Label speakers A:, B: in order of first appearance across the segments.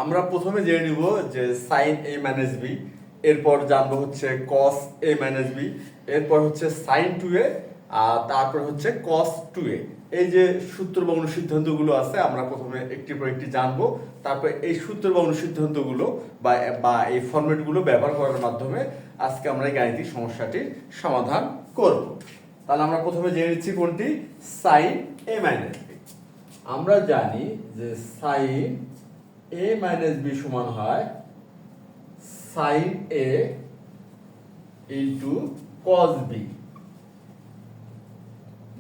A: আমরা প্রথমে জেনে নিব যে সাইন এ মাইনাস বি, এরপর জানবো হচ্ছে কস এ মাইনাস বি, এরপর হচ্ছে সাইন টু এ, আর তারপর হচ্ছে কস টু এ। এই যে সূত্র বা অনুসিদ্ধান্তগুলো আছে আমরা প্রথমে একটির পর একটি জানবো, তারপর এই সূত্র বা অনুসিদ্ধান্তগুলো বা বা এই ফরম্যাটগুলো ব্যবহার করার মাধ্যমে আজকে আমরা এই গাণিতিক সমস্যাটির সমাধান করব। তাহলে আমরা প্রথমে জেনে নিচ্ছি কোনটি, সাইন এ মাইনাস বি। আমরা জানি যে সাইন এ মাইনাস বি সমান হয় sine A into cos B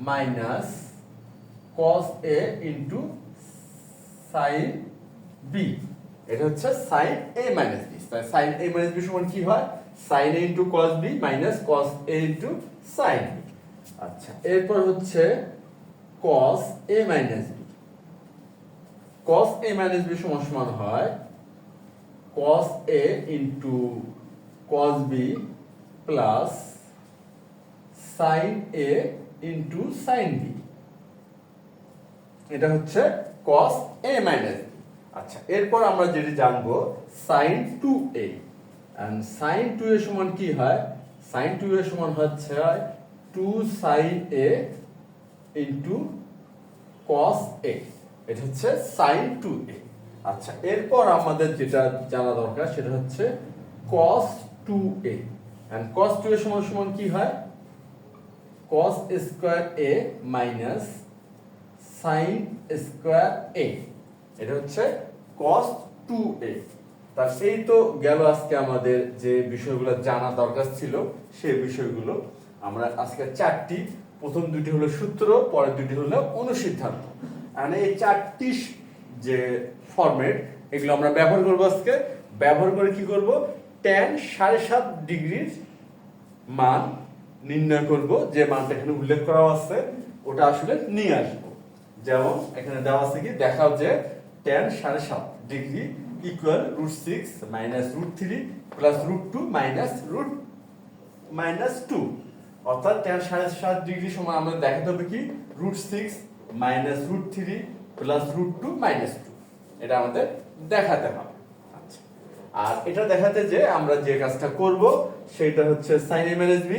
A: minus cos A into sine B. এটা হচ্ছে sine A minus B. Sine A minus B সমান কি হয়, sine A into cos B minus cos A into sine B. আচ্ছা, এরপর হচ্ছে cos A minus B. cos a minus b সমান সমান হয় cos a into cos b plus sin a into sin b। এটা হচ্ছে cos a minus b। আচ্ছা, এরপর আমরা যেটি জানবো sin 2a, and sin 2a সমান কি হয়, sin 2a সমান হচ্ছে 2 sin a into cos a। এটা হচ্ছে sin 2a। আচ্ছা, এরপর আমাদের যেটা জানা দরকার সেটা হচ্ছে cos 2a, and cos 2a সমান সমান কি হয়, cos square a minus sin square a। এটা হচ্ছে cos 2a। তার সেই তো গেল আজকে আমাদের যে বিষয়গুলো জানা দরকার ছিল সেই বিষয়গুলো। আমরা আজকে চারটি, প্রথম দুটি হলো সূত্র, পরের দুটি হলো অনুসিদ্ধান্ত। আর এই চারটি যে ফরম্যাট এগুলো আমরা ব্যবহার করব আজকে। ব্যবহার করে কি করব, tan 7.5 ডিগ্রির মান নির্ণয় করব। যে মানটা এখানে উল্লেখ করা আছে ওটা আসলে নিয়ে আসব। যেমন এখানে দেওয়া আছে কি, দেখাও যে tan 7.5 degree equal √6 minus √3 plus √2 minus √2। অর্থাৎ tan 7.5 ডিগ্রি সমান আমরা দেখাতে হবে কি, √6 মাইনাস √3 প্লাস √2 মাইনাস 2। এটা আমাদের দেখাতে হবে। আচ্ছা, আর এটা দেখাতে যে আমরা যে কাজটা করব সেটা হচ্ছে sin a minus b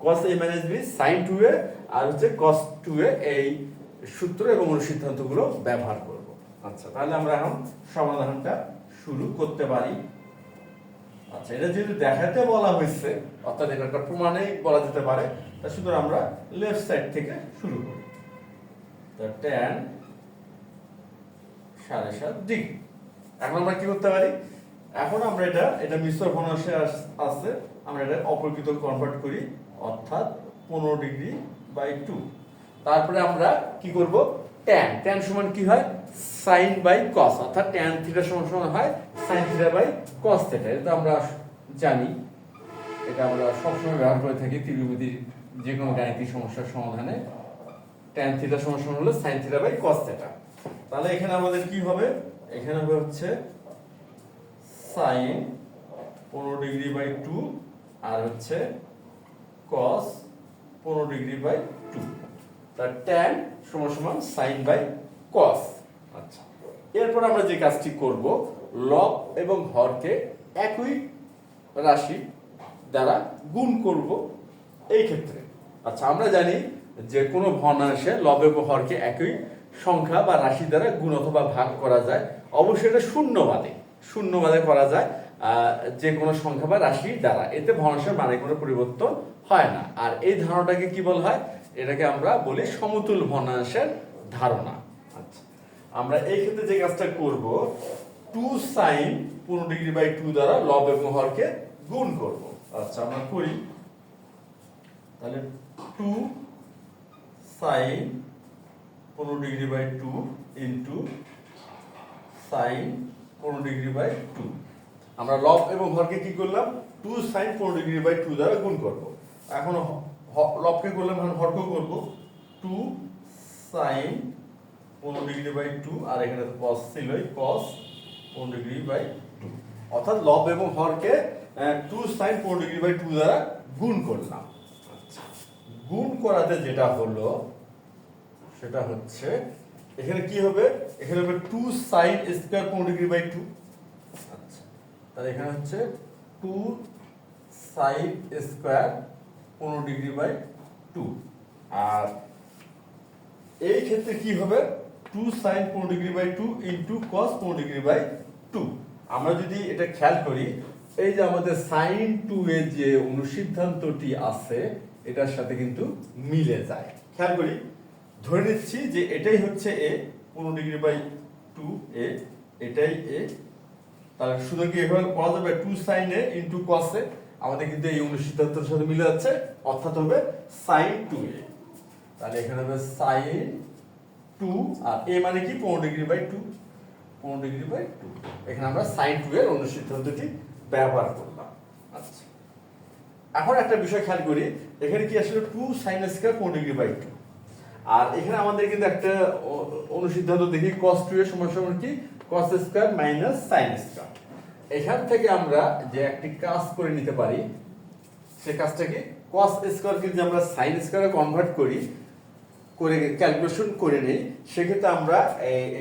A: cos a minus b sin 2a আর হচ্ছে cos 2a, এই সূত্র এবং অনুসিদ্ধান্তগুলো ব্যবহার করব। আচ্ছা, তাহলে আমরা এখন সমাধানটা শুরু করতে পারি। আচ্ছা, এটা যেহেতু দেখাতে বলা হয়েছে অর্থাৎ এটা একটা প্রমাণেই বলা যেতে পারে, তা শুধু আমরা লেফট সাইড থেকে শুরু করি। tan 7.5 degree. এখন আমরা কি করতে পারি, এখন আমরা এটা মিশ্র ভগ্নাংশে আছে, আমরা এটা অপরকৃত কনভার্ট করি অর্থাৎ 15 ডিগ্রি বাই 2। তারপরে আমরা কি করব, tan সমান কি হয়, sin বাই cos, অর্থাৎ tan থিটা সমান সমান হয় sin theta by cos theta. এটা আমরা জানি, এটা আমরা সবসময় ব্যবহার করে থাকি ত্রিকোণমিতির যে কোনো গাণিতিক সমস্যার সমাধানে। tan থিটা সমান সমান হলো sin theta by cos theta. তাহলে এখানে আমাদের কি হবে, এখানে হবে হচ্ছে sin 15 ডিগ্রি বাই 2 আর হচ্ছে cos 15 ডিগ্রি বাই 2। তার tan সমান সমান sin বাই cos। আচ্ছা, এরপর আমরা যে কাজটি করব, লব এবং হরকে একই রাশি দ্বারা গুণ করব এই ক্ষেত্রে। আচ্ছা, আমরা জানি যে কোনো ভগ্নাংশে লব এবং হরকে একই সংখ্যা বা রাশি দ্বারা গুণ অথবা ভাগ করা যায়। অবশ্যই এটা শূন্যবাদে করা যায় যে কোনো সংখ্যা বা রাশি দ্বারা, এতে ভগ্নাংশের মানে কোনো পরিবর্তন হয় না। আর এই ধারণাটাকে কি বলা হয়, এটাকে আমরা বলি সমতুল ভগ্নাংশের ধারণা। আচ্ছা, আমরা এই ক্ষেত্রে যে কাজটা করব, 2 sin 15 ডিগ্রি বাই 2 দ্বারা লব এবং হরকে গুণ করব। আচ্ছা, আমরা করি। তাহলে 2 sin 15 degree by 2 into sin 15 degree by 2। আমরা লব এবং হরকে কি করলাম, 2 sin 15 ডিগ্রি বাই 2 দ্বারা গুণ করব। এখন লবকে করলাম, এখন হরকেও করব, 2 sin 15 ডিগ্রি বাই 2 আর এখানে তো cos ছিলই, cos 15 ডিগ্রি বাই 2। অর্থাৎ লব এবং হরকে 2 sin 15 ডিগ্রি বাই 2 দ্বারা গুণ করলাম। আচ্ছা, গুণ করাতে যেটা হলো সেটা হচ্ছে এখানে কি হবে, এখানে হবে 2 sin স্কয়ার 15 ডিগ্রি বাই 2 তাহলে এখানে হচ্ছে 2 sin স্কয়ার 15 ডিগ্রি বাই 2। আর এই ক্ষেত্রে কি হবে, 2 sin 15 degree by 2 into cos 15 degree by 2। আমরা যদি এটা খেয়াল করি, এই যে আমাদের sin 2 এর যে অনুসিদ্ধান্তটি আছে এটার সাথে কিন্তু মিলে যায়। খেয়াল করি, ধরে নিচ্ছি যে এটাই হচ্ছে a, 15 ডিগ্রি বাই 2 a, এটাই a। তাহলে শুধু কি এভাবে বলা যাবে 2 sin a into cos a? আমাদের কিন্তু এই অনুসিদ্ধান্তের সাথে মিলে যাচ্ছে, অর্থাৎ হবে sin 2a। তাহলে এখানে হবে sin 2, আর a মানে কি 15 ডিগ্রি বাই 2, 15 ডিগ্রি বাই 2। এখানে আমরা sin 2 এর অনুসিদ্ধান্তটি ব্যবহার করলাম। আচ্ছা, এখন একটা বিষয় খেয়াল করি, এখানে কি আসলে 2 sin স্কয়ার 15 ডিগ্রি বাই 2। আর এখানে আমাদের কিন্তু একটা অনুসিদ্ধান্ত দেখি, cos 2 এর সমান সমান কি cos square minus sin square. এখান থেকে আমরা যে একটি কাজ করে নিতে পারি, সে কাজটা কি, cos স্কয়ার যদি আমরা sin স্কয়ারে কনভার্ট করি, করে ক্যালকুলেশন করে নেই, সেক্ষেত্রে আমরা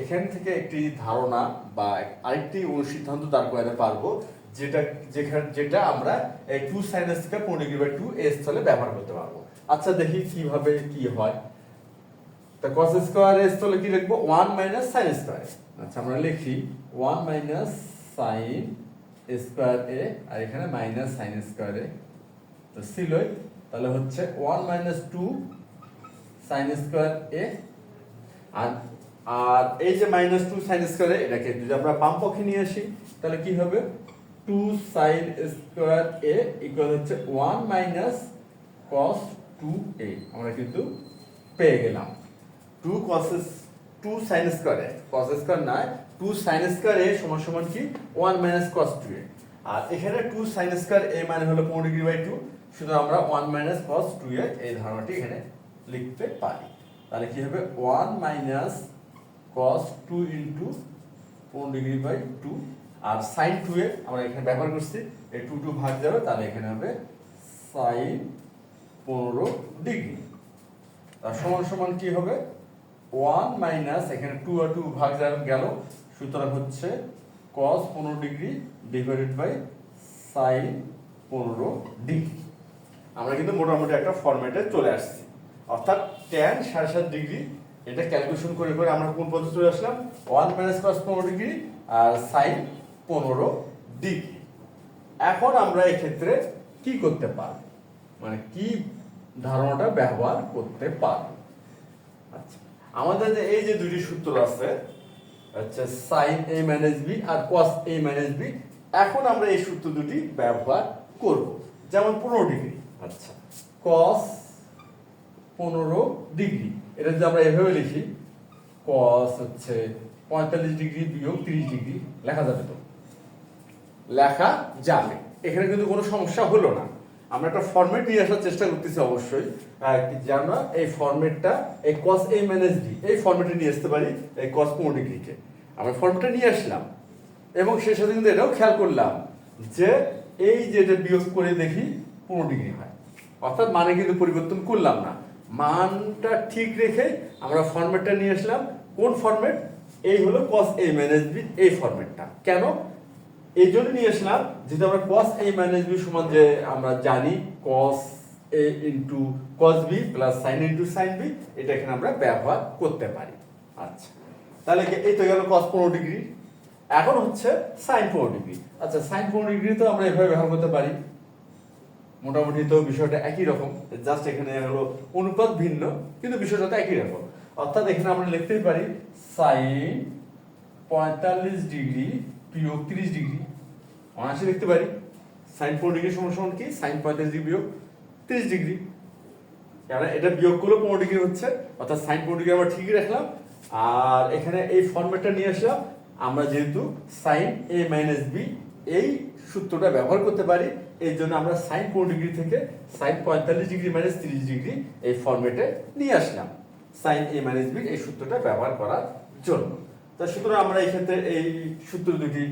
A: এখান থেকে একটি ধারণা বা আরেকটি অনুসিদ্ধান্ত দাঁড় করাতে পারবো, যেটা আমরা এই 2 sin স্কয়ার 15 ডিগ্রি বাই 2 এর স্থলে ব্যবহার করতে পারবো। আচ্ছা, দেখি কিভাবে কি হয়। তা cos স্কয়ার এর স্থলে কি লিখবো, 1 মাইনাস sin স্কয়ার। আচ্ছা, আমরা লিখি 1 মাইনাস sin স্কয়ার এ, আর এখানে মাইনাস sin স্কয়ার এ, তো ছিলই। তাহলে হচ্ছে 1 মাইনাস 2 sin স্কয়ার এ, আর এই যে মাইনাস 2 sin স্কয়ার এ, এটাকে যদি আমরা বাম পক্ষে নিয়ে আসি তাহলে কি হবে, 2 sin স্কয়ার এ ইকুয়াল হচ্ছে 1 মাইনাস cos 2a। আমরা কিন্তু পেয়ে গেলাম 2 sin স্কয়ার এ, cos স্কয়ার না, 2 sin স্কয়ার এ সমান সমান কি 1 মাইনাস cos 2a। আর এখানে 2 sin স্কয়ার এ মানে হলো 15 ডিগ্রি বাই 2, শুধু আমরা 1 মাইনাস cos 2a এই ধারণাটি এখানে লিখতে পারি। তাহলে কি হবে, 1 minus cos 2 into 15 degree by 2, আর sin 2a আমরা এখানে ব্যবহার করছি, এই 2 ভাগ যাবে, তাহলে এখানে হবে sin 15 ডিগ্রি। তার সমান সমান কি হবে, 1 মাইনাস এখানে 2 আর 2 ভাগ গেল, সুতরাং হচ্ছে cos 15 degree divided by sin 15 degree. আমরা কিন্তু মোটামুটি একটা ফরম্যাটে চলে আসছি, অর্থাৎ tan 7.5 ডিগ্রি, এটা ক্যালকুলেশন করে করে আমরা কোন পদ্ধতি চলে আসলাম, 1 মাইনাস cos 15 ডিগ্রি আর sin 15 ডিগ্রি। এখন আমরা এই ক্ষেত্রে কি করতে পারব, মানে কি ধারণাটা ব্যবহার করতে পারব। আচ্ছা, আমাদের যে এই যে দুটি সূত্র আছে, আচ্ছা sin a মাইনাস b আর cos a মাইনাস b, এখন আমরা এই সূত্র দুটি ব্যবহার করব। যেমন 15 ডিগ্রি, আচ্ছা cos 15 ডিগ্রি, এটা যদি আমরা এভাবে লিখি, cos হচ্ছে 45 ডিগ্রি বিয়োগ 30 ডিগ্রি, লেখা যাবে তো? লেখা যাবে, এখানে কিন্তু কোনো সমস্যা হলো না। আমরা একটা ফরম্যাট নিয়ে আসার চেষ্টা করতেছি অবশ্যই, যে আমরা এই ফরম্যাটটা এই cos a মাইনাস b এই ফরম্যাটে নিয়ে আসতে পারি। এই cos 15 ডিগ্রিকে আমরা ফরম্যাটে নিয়ে আসলাম, এবং সেই সাথে কিন্তু এটাও খেয়াল করলাম যে এই যে এটা বিয়োগ করে দেখি 15 ডিগ্রি হয়, অর্থাৎ মানে কিন্তু পরিবর্তন করলাম না, মানটা ঠিক রেখে আমরা ফরম্যাটটা নিয়ে আসলাম। কোন ফরম্যাট? এই হলো cos a মাইনাস b এই ফরম্যাটটা। কেন এই জন্য নিয়ে আসলাম, যেহেতু আমরা cos a মাইনাস b সমান যে আমরা জানি cos a into cos b plus sin into sin b, এটা এখানে আমরা ব্যবহার করতে পারি। আচ্ছা, তাহলে এই তো গেল cos 15 ডিগ্রি। এখন হচ্ছে sin 15 ডিগ্রি। আচ্ছা, sin 15 ডিগ্রি তো আমরা এভাবে ব্যবহার করতে পারি, মোটামুটি তো বিষয়টা একই রকম, জাস্ট এখানে হলো অনুপাত ভিন্ন, কিন্তু বিষয়টা তো একই রকম। অর্থাৎ এখানে আমরা লিখতেই পারি sin 45 ডিগ্রি বিয়োগ 30 ডিগ্রি, অনায়াসে লিখতে পারি sin 15 ডিগ্রি সমান সমান কি sin 45 ডিগ্রি বিয়োগ 30 ডিগ্রি। কারণ এটা বিয়োগ করলে 15 ডিগ্রি হচ্ছে, অর্থাৎ sin 15 ডিগ্রি আমরা ঠিকই রাখলাম। আর এখানে এই ফরম্যাটটা নিয়ে আসলাম, আমরা যেহেতু sin a মাইনাস b এই সূত্রটা ব্যবহার করতে পারি, এই জন্য আমরা sin 15 ডিগ্রি থেকে sin 45 ডিগ্রি মাইনাস 30 ডিগ্রি এই ফরম্যাটে নিয়ে আসলাম sin a মাইনাস b এই সূত্রটা ব্যবহার করার জন্য। তো সুতরাং আমরা এই ক্ষেত্রে এই সূত্র দুটি,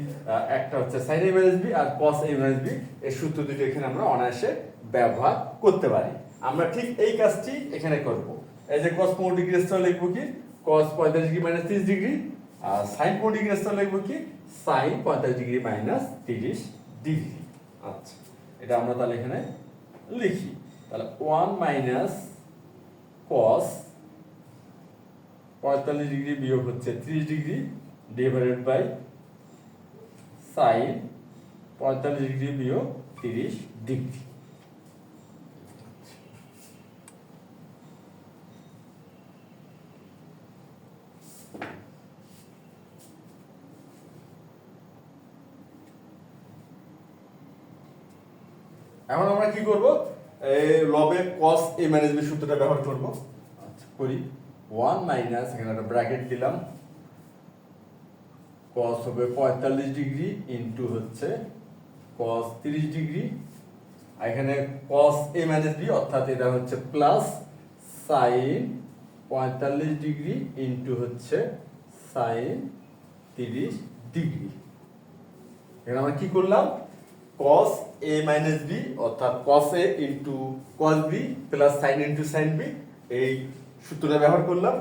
A: একটা হচ্ছে sin a মাইনাস b আর cos a মাইনাস b, এই সূত্র দুটি এখানে আমরা অনায়াসে ব্যবহার করতে পারি। আমরা ঠিক এই কাজটি এখানে করব। এই যে cos 15 ডিগ্রি স্থলে লিখব কি cos 45 ডিগ্রি মাইনাস 30 ডিগ্রি, আর সাইন 15 ডিগ্রি আসলে লিখবো কি সাইন 45 ডিগ্রি মাইনাস 30 ডিগ্রি। আচ্ছা, এটা আমরা তাহলে এখানে লিখি। তাহলে 1 মাইনাস কস 45 ডিগ্রি বিয়োগ হচ্ছে 30 degree divided by sine 45 degree বিয়োগ 30 ডিগ্রি। এখন আমরা কি করব, এই লবে cos a - b সূত্রটা ব্যবহার করব। আচ্ছা, করি। 1 মাইনাস, এখানে একটা ব্র্যাকেট দিলাম, cos হবে 45 ডিগ্রি ইনটু হচ্ছে cos 30 ডিগ্রি, আর এখানে cos a - b অর্থাৎ এটা হচ্ছে প্লাস sin 45 ডিগ্রি ইনটু হচ্ছে sin 30 ডিগ্রি। এখানে আমরা কি করলাম, cos a - b অর্থাৎ cos a into cos b plus sin into sin b এই সূত্রটা ব্যবহার করলাম।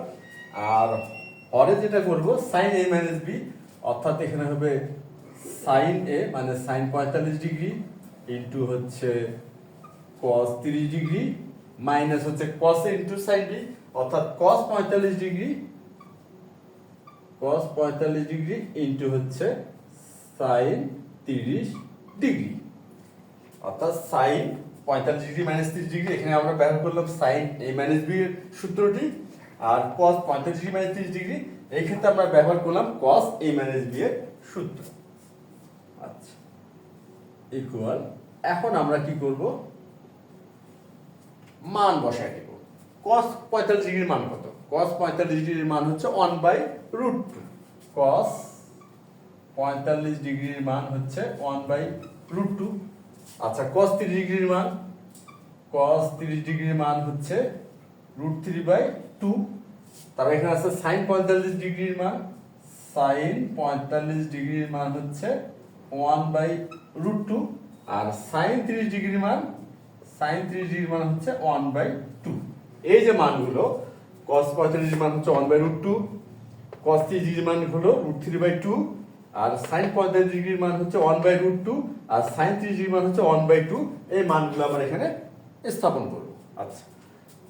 A: আর পরে যেটা করব sin a - b অর্থাৎ এখানে হবে sin a মানে sin 45 ডিগ্রি ইনটু হচ্ছে cos 30 ডিগ্রি মাইনাস হচ্ছে cos a into sin b অর্থাৎ cos 45 ডিগ্রি ইনটু হচ্ছে sin 30 ডিগ্রি অর্থাৎ sin 45 ডিগ্রি মাইনাস 30 ডিগ্রি। এখানে আমরা ব্যবহার করলাম sin a - b এর সূত্রটি, আর cos 45 ডিগ্রি মাইনাস 30 ডিগ্রি এই ক্ষেত্রে আমরা ব্যবহার করলাম cos a - b এর সূত্র। আচ্ছা, ইকুয়াল, এখন আমরা কি করব, মান বসাই দেব। cos 45 ডিগ্রির মান কত? cos 45 ডিগ্রির মান হচ্ছে 1/√2। cos 45 ডিগ্রির মান হচ্ছে 1/√2। আচ্ছা, cos 30 ডিগ্রির মান, cos 30 ডিগ্রির মান হচ্ছে √3/2। তারপর এখানে আছে sin 45 ডিগ্রির মান, sin 45 ডিগ্রির মান হচ্ছে 1/√2, আর sin 30 ডিগ্রির মান, sin 30 ডিগ্রির মান হচ্ছে 1/2। এই যে মানগুলো, cos 45 ডিগ্রির মান হচ্ছে 1/√2, cos 30 ডিগ্রির মান হলো √3/2, আর sin 45 ডিগ্রির মান হচ্ছে 1/√2, আর sin 30 ডিগ্রির মান হচ্ছে 1/2। এই মানগুলো আমরা এখানে স্থাপন করব। আচ্ছা,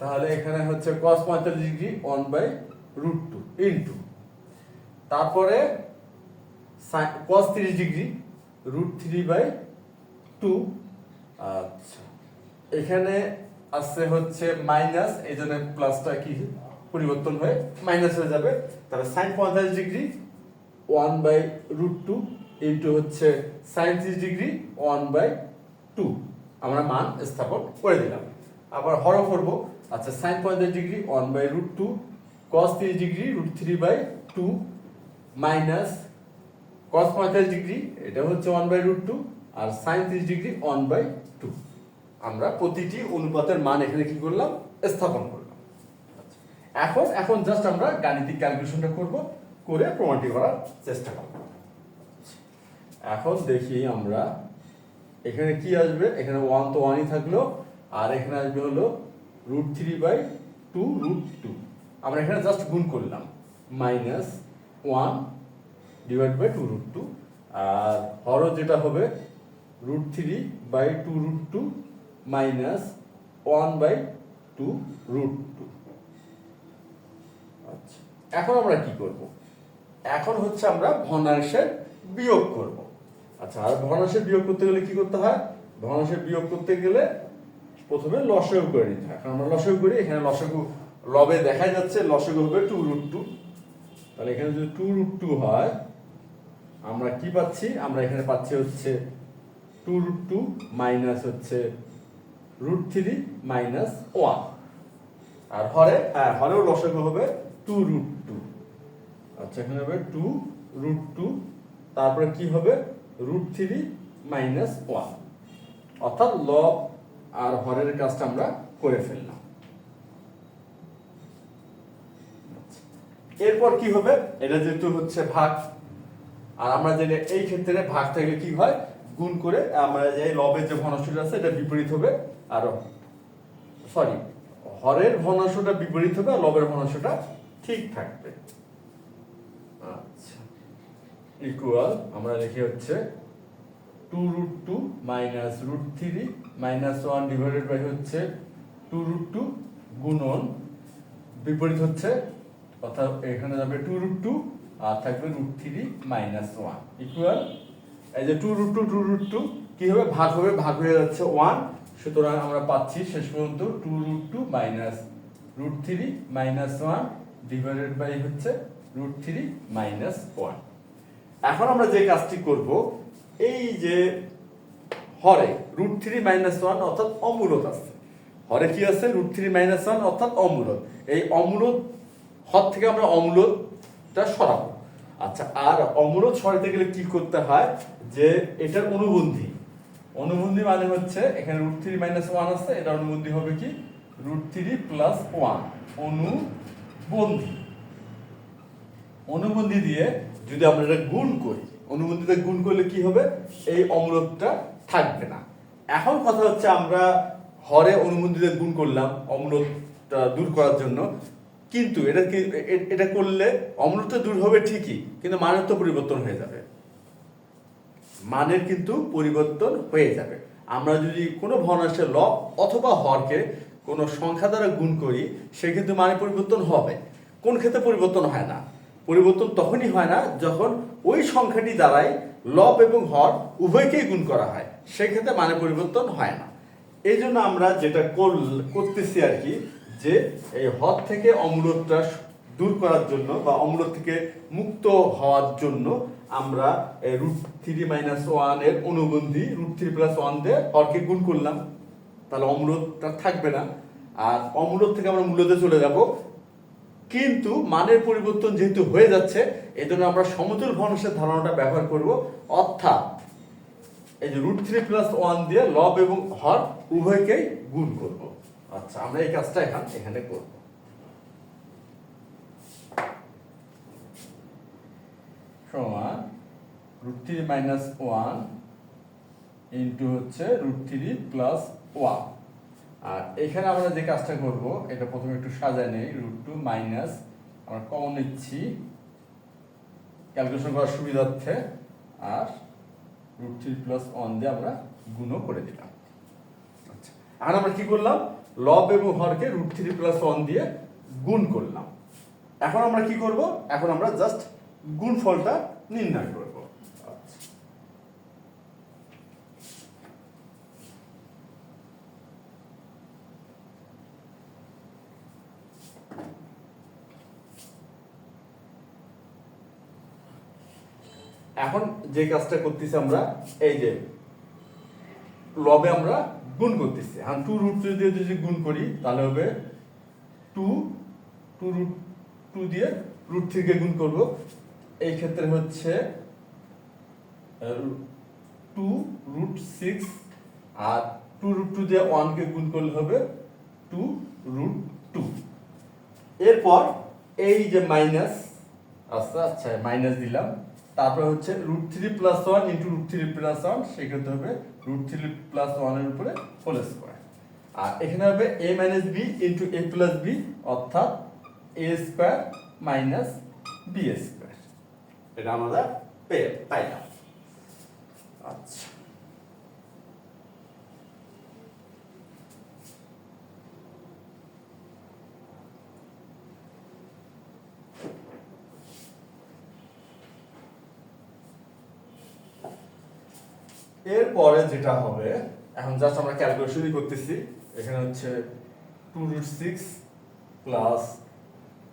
A: তাহলে এখানে হচ্ছে cos 45 ডিগ্রি 1/√2 ইনটু, তারপরে cos 30 ডিগ্রি √3/2। আচ্ছা, এখানে আছে হচ্ছে মাইনাস, এই জন্য প্লাসটা কি পরিবর্তন হয়ে মাইনাস হয়ে যাবে। তাহলে sin 45 ডিগ্রি 1/√2 ইনটু হচ্ছে sin 30 ডিগ্রি 1/2। আমরা মান স্থাপন করে দিলাম। আবার হর করব। আচ্ছা, sin 45 degree 1/√2, cos 30 degree √3/2 minus cos 45 degree এটা হচ্ছে 1/√2, আর sin 30 ডিগ্রি 1/2। আমরা প্রতিটি অনুপাতের মান এখানে কি করলাম, স্থাপন করলাম। এখন জাস্ট আমরা গাণিতিক ক্যালকুলেশনটা করব, করে প্রমাণটি করার চেষ্টা করব। এখন দেখি আমরা এখানে কি আসবে, এখানে 1 তো 1ই থাকলো, আর এখানে আসবে হলো √3/2 আমরা এখানে জাস্ট গুণ করলাম, মাইনাস 1 ডিভাইড বাই 2√2, আর হর যেটা হবে √3/2√2 মাইনাস 1/2√2। আচ্ছা, এখন আমরা কি করব, এখন হচ্ছে আমরা ভগ্নাংশের বিয়োগ করব। আচ্ছা, আর ভগ্নাংশের বিয়োগ করতে গেলে কি করতে হয়, ভগ্নাংশের বিয়োগ করতে গেলে প্রথমে লসাগু করে নিতে হয়। কারণ আমরা লসাগু করি, এখানে লসাগু লবে দেখা যাচ্ছে লসাগু হবে 2√2। তাহলে এখানে যদি 2√2 হয়, আমরা কি পাচ্ছি, আমরা এখানে পাচ্ছি হচ্ছে 2√2 মাইনাস হচ্ছে √3 মাইনাস 1, আর হরেও লসাগু হবে 2√2। আচ্ছা, এখানে হবে 2√2, তারপরে কি হবে √3 মাইনাস 1, অর্থাৎ লব আর হরের কাজটা আমরা করে ফেললাম। এরপর কি হবে, এটা যেহেতু হচ্ছে ভাগ, আর আমরা জানি এই ক্ষেত্রে ভাগ থাকলে কি হয়, গুণ করে আমরা যে লবের যে ভগ্নাংশটা আছে এটা বিপরীত হবে, আর হরের ভগ্নাংশটা বিপরীত হবে, আর লবের ভগ্নাংশটা ঠিক থাকবে। আচ্ছা, ইকুয়াল আমরা লিখি হচ্ছে 2√2 মাইনাস √3 মাইনাস 1 ডিভাইডেড বাই হচ্ছে 2√2 গুণন বিপরীত হচ্ছে, অর্থাৎ এখানে যাবে 2√2 আর থাকবে √3 মাইনাস 1 ইকুয়াল, এই যে 2√2 কি হবে, ভাগ হবে, ভাগ হয়ে যাচ্ছে 1, সুতরাং আমরা পাচ্ছি শেষ পর্যন্ত 2√2 মাইনাস √3 মাইনাস 1 ডিভাইডেড বাই হচ্ছে √3 মাইনাস 1। এখন আমরা যে কাজটি করব, এই যে হরে √3 মাইনাস 1 অর্থাৎ অমূলত আছে, হরে কি আছে, √3 মাইনাস 1 অর্থাৎ অমূলত, এই অমূলত হর থেকে আমরা অমূলতটা সরাবো। আচ্ছা, আর অমূলত সরাতে গেলে কি করতে হয়, যে এটার অনুবন্ধী, অনুবন্ধী মানে হচ্ছে এখানে √3 মাইনাস 1 আছে, এটা অনুবন্ধী হবে কি √3 প্লাস 1, অনুবন্ধী, অনুবন্ধী দিয়ে যদি আমরা এটা গুণ করি, অনুবন্ধীতে গুণ করলে কি হবে, এই অমূলতটা থাকবে না। এখন কথা হচ্ছে আমরা হরে অনুবন্ধীতে গুণ করলাম অমূলতটা দূর করার জন্য, কিন্তু এটা করলে অমূলতটা দূর হবে ঠিকই, কিন্তু মানের তো পরিবর্তন হয়ে যাবে, মানের কিন্তু পরিবর্তন হয়ে যাবে। আমরা যদি কোনো ভগ্নাংশের লব অথবা হরকে কোনো সংখ্যা দ্বারা গুণ করি, সে কিন্তু মানের পরিবর্তন হবে। কোন ক্ষেত্রে পরিবর্তন হয় না, পরিবর্তন তখনই হয় না যখন ওই সংখ্যাটি দ্বারাই লব এবং হর উভয়কেই গুণ করা হয়, সেক্ষেত্রে মানে পরিবর্তন হয় না। এই জন্য আমরা যেটা করতেছি আর কি, যে এই হর থেকে অমূলতটা দূর করার জন্য বা অমূলত থেকে মুক্ত হওয়ার জন্য আমরা √3 মাইনাস 1 এর অনুবন্ধী √3 প্লাস 1 দিয়ে হরকে গুণ করলাম, তাহলে অমূলতটা থাকবে না, আর অমূলত থেকে আমরা মূলতে চলে যাব। কিন্তু মানের পরিবর্তন যেহেতু হয়ে যাচ্ছে, এই জন্য আমরা সমতুল ভগ্নাংশের ধারণাটা ব্যবহার করব, অর্থাৎ এই যে √3 প্লাস 1 দিয়ে লব এবং হর উভয়কেই গুণ করব। আচ্ছা, আমরা এই কাজটা এখানে করব। সমান √3 মাইনাস 1 ইন্টু হচ্ছে √3 প্লাস 1, আর এখানে আমরা যে কাজটা করব, এটা প্রথমে একটু সাজায় নেই, √2 মাইনাস আমরা কমন নিচ্ছি ক্যালকুলেশন করার সুবিধার্থে, আর √3 প্লাস 1 দিয়ে আমরা গুণও করে দিলাম। আচ্ছা, আর আমরা কি করলাম, লব এবং হরকে √3 প্লাস 1 দিয়ে গুণ করলাম। এখন আমরা কি করব, এখন আমরা জাস্ট গুণফলটা নির্ণয় করব। এখন যে কাজটা করতেছি আমরা, এই যে লবে আমরা গুণ করতেছি, এখন 2√2 দিয়ে যদি গুণ করি তাহলে হবে 2 দিয়ে √3 কে গুণ করব, এই ক্ষেত্রে হচ্ছে 2√6, আর 2√2 দিয়ে 1 কে গুণ করলে হবে 2√2। এরপর এই যে মাইনাস, আচ্ছা মাইনাস দিলাম, তারপর হচ্ছে √3 প্লাস 1 ইন্টু √3 প্লাস 1, সেক্ষেত্রে হবে √3 প্লাস 1 এর উপরে হোল স্কয়ার, আর এখানে হবে a minus b into a plus b, অর্থাৎ a square minus b square, এটা আমরা পাইলাম। আচ্ছা, এরপরে যেটা হবে, এখন জাস্ট আমরা ক্যালকুলেশনই করতেছি, এখানে হচ্ছে 2√6 প্লাস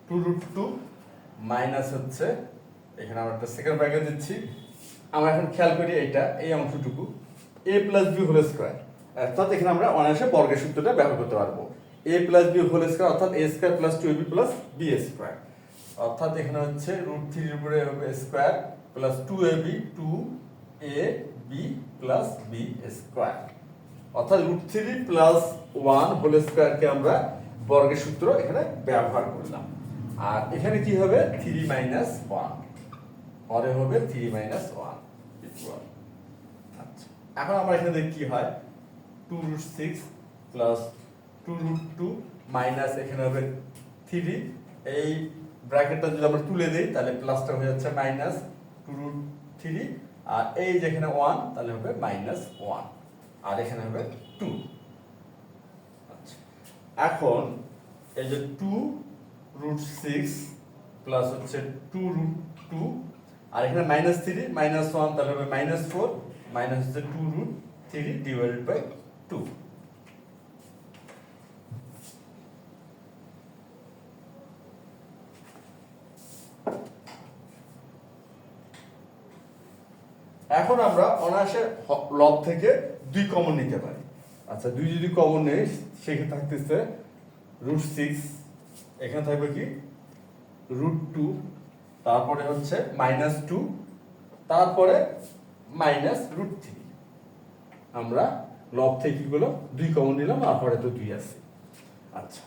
A: 2√2 মাইনাস হচ্ছে, এখানে আমরা একটা সেকেন্ড ব্র্যাকেট দিচ্ছি, আমরা এখন খেয়াল করি এইটা, এই অংশটুকু a plus b whole square, অর্থাৎ এখানে আমরা অনায়াসে বর্গের সূত্রটা ব্যবহার করতে পারবো, a plus b whole square অর্থাৎ a square plus 2ab plus b square, অর্থাৎ এখানে হচ্ছে √3 এর উপরে হবে square plus 2ab 2ab plus b square, অর্থাৎ √3 প্লাস 1 হোল স্কয়ারকে আমরা বর্গের সূত্র এখানে ব্যবহার করলাম, আর এখানে কি হবে 3 মাইনাস 1, পরে হবে 3 মাইনাস 1 ইকুয়াল। আচ্ছা, এখন আমরা এখানে দেখি কি হয়, 2√6 প্লাস 2√2 মাইনাস এখানে হবে 3, এই ব্র্যাকেটটা যদি আমরা তুলে দেই তাহলে প্লাসটা হয়ে যাচ্ছে মাইনাস 2√3, আর এই যেখানে 1 তাহলে হবে মাইনাস 1, আর এখানে হবে 2। আচ্ছা, এখন এই যে 2√6 প্লাস হচ্ছে 2√2, আর এখানে -3 -1 তাহলে হবে -4, মাইনাস হচ্ছে 2√3 ডিভাইডেড বাই 2। এখন আমরা অনায়াসে লব থেকে 2 কমন নিতে পারি। আচ্ছা, 2 যদি কমন নেই সেক্ষেত্রে থাকতেছে √6, এখানে থাকবে কি √2, তারপরে হচ্ছে -2, তারপরে -√3। আমরা লব থেকে কি গুলো 2 কমন নিলাম, আর পরে তো 2 আছে। আচ্ছা,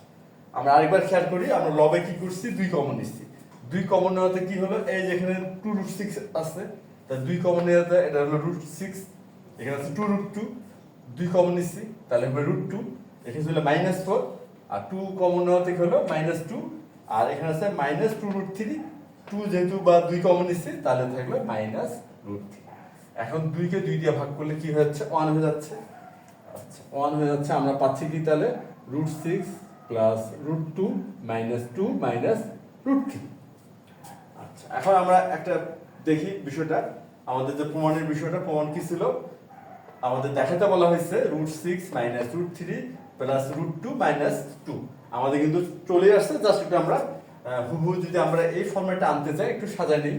A: আমরা আরেকবার খেয়াল করি, আমরা লবে কি করছি 2 কমন নিচ্ছি। 2 কমন নেওয়াতে কি হলো, এই যেখানে 2√6 আছে, তা 2 কমন নেওয়াতে এটা হলো √6, এখানে আছে 2√2, 2 কমন নিচ্ছি তাহলে হবে √2, এখানে ছিল -4, আর 2 কমন নেওয়াতে কি হলো -2, আর এখানে আছে -2√3, 2 যেহেতু বা 2 কমন নিচ্ছি তাহলে থাকলো -√3। এখন 2 কে 2 দিয়ে ভাগ করলে কি হয়ে যাচ্ছে, 1 হয়ে যাচ্ছে। আচ্ছা, 1 হয়ে যাচ্ছে। আমরা পাচ্ছি কি তাহলে √6 প্লাস √2 -2 -√3। আচ্ছা, এখন আমরা একটা দেখি বিষয়টা, আমাদের যে প্রমাণের বিষয়টা, প্রমাণ কি ছিল, আমাদের দেখাতে বলা হয়েছে √6 -√3 প্লাস √2 -2। আমাদের কিন্তু চলে আসছে, জাস্ট একটু আমরা হুবহু যদি আমরা এই ফর্মেটটা আনতে চাই, একটু সাজাই নিই,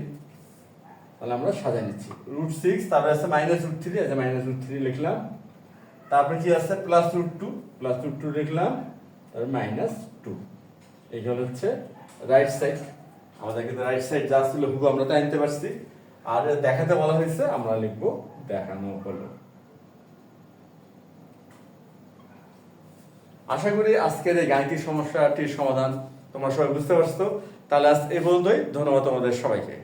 A: তাহলে আমরা সাজাই নিচ্ছি। √6, তারপরে আছে -√3, আছে -√3 লিখলাম, তারপরে কি আছে +√2 লিখলাম, তারপরে -2। এইগুলো হচ্ছে রাইট সাইড। আমাদের কিন্তু রাইট সাইড যা ছিল হুবহু আমরা তাই আনতে পারছি। আর দেখাতে বলা হয়েছে, আমরা লিখবো দেখানো হলো। আশা করি আজকের এই গাণিতিক সমস্যাটির সমাধান তোমরা সবাই বুঝতে পারছো। তাহলে আজ এই পর্যন্তই। ধন্যবাদ তোমাদের সবাইকে।